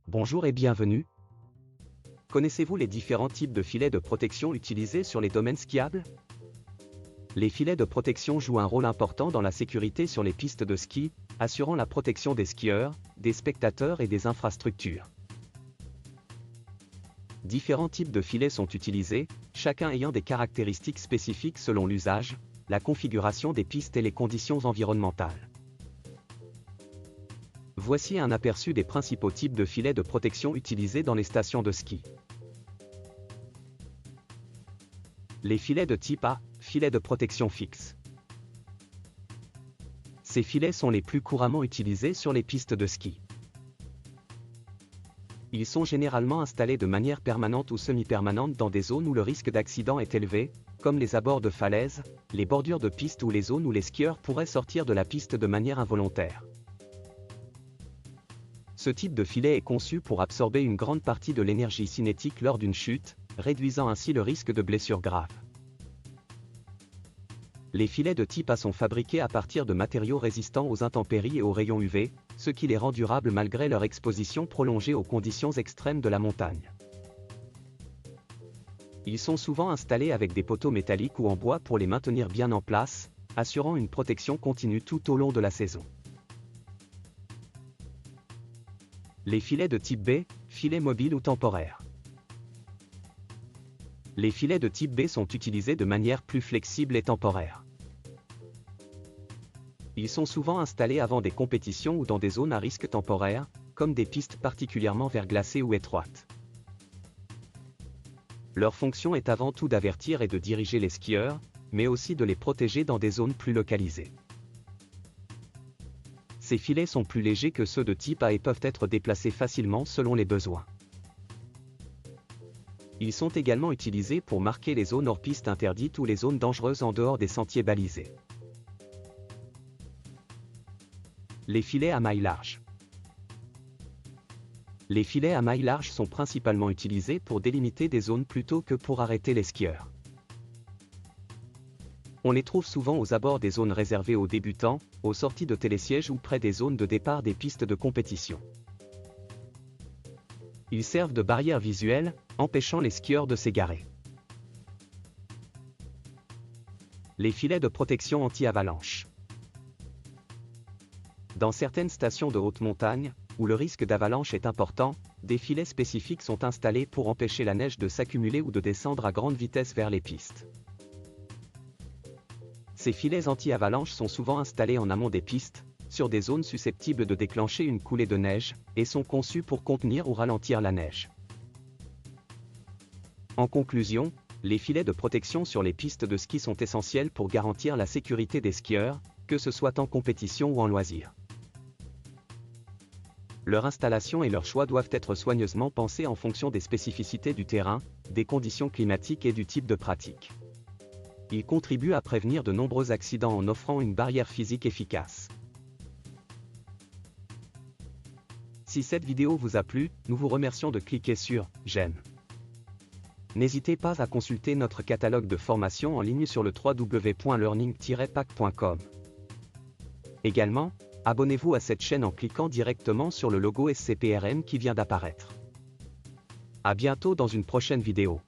Bonjour et bienvenue. Connaissez-vous les différents types de filets de protection utilisés sur les domaines skiables? Les filets de protection jouent un rôle important dans la sécurité sur les pistes de ski, assurant la protection des skieurs, des spectateurs et des infrastructures. Différents types de filets sont utilisés, chacun ayant des caractéristiques spécifiques selon l'usage, la configuration des pistes et les conditions environnementales. Voici un aperçu des principaux types de filets de protection utilisés dans les stations de ski. Les filets de type A, filets de protection fixe. Ces filets sont les plus couramment utilisés sur les pistes de ski. Ils sont généralement installés de manière permanente ou semi-permanente dans des zones où le risque d'accident est élevé, comme les abords de falaises, les bordures de piste ou les zones où les skieurs pourraient sortir de la piste de manière involontaire. Ce type de filet est conçu pour absorber une grande partie de l'énergie cinétique lors d'une chute, réduisant ainsi le risque de blessures graves. Les filets de type A sont fabriqués à partir de matériaux résistants aux intempéries et aux rayons UV, ce qui les rend durables malgré leur exposition prolongée aux conditions extrêmes de la montagne. Ils sont souvent installés avec des poteaux métalliques ou en bois pour les maintenir bien en place, assurant une protection continue tout au long de la saison. Les filets de type B, filets mobiles ou temporaires. Les filets de type B sont utilisés de manière plus flexible et temporaire. Ils sont souvent installés avant des compétitions ou dans des zones à risque temporaire, comme des pistes particulièrement verglacées ou étroites. Leur fonction est avant tout d'avertir et de diriger les skieurs, mais aussi de les protéger dans des zones plus localisées. Ces filets sont plus légers que ceux de type A et peuvent être déplacés facilement selon les besoins. Ils sont également utilisés pour marquer les zones hors piste interdites ou les zones dangereuses en dehors des sentiers balisés. Les filets à mailles larges. Les filets à mailles larges sont principalement utilisés pour délimiter des zones plutôt que pour arrêter les skieurs. On les trouve souvent aux abords des zones réservées aux débutants, aux sorties de télésièges ou près des zones de départ des pistes de compétition. Ils servent de barrière visuelle, empêchant les skieurs de s'égarer. Les filets de protection anti-avalanche. Dans certaines stations de haute montagne, où le risque d'avalanche est important, des filets spécifiques sont installés pour empêcher la neige de s'accumuler ou de descendre à grande vitesse vers les pistes. Ces filets anti-avalanche sont souvent installés en amont des pistes, sur des zones susceptibles de déclencher une coulée de neige, et sont conçus pour contenir ou ralentir la neige. En conclusion, les filets de protection sur les pistes de ski sont essentiels pour garantir la sécurité des skieurs, que ce soit en compétition ou en loisir. Leur installation et leur choix doivent être soigneusement pensés en fonction des spécificités du terrain, des conditions climatiques et du type de pratique. Ils contribuent à prévenir de nombreux accidents en offrant une barrière physique efficace. Si cette vidéo vous a plu, nous vous remercions de cliquer sur « J'aime ». N'hésitez pas à consulter notre catalogue de formations en ligne sur le www.learning-pack.com. Également, abonnez-vous à cette chaîne en cliquant directement sur le logo SCPRM qui vient d'apparaître. À bientôt dans une prochaine vidéo.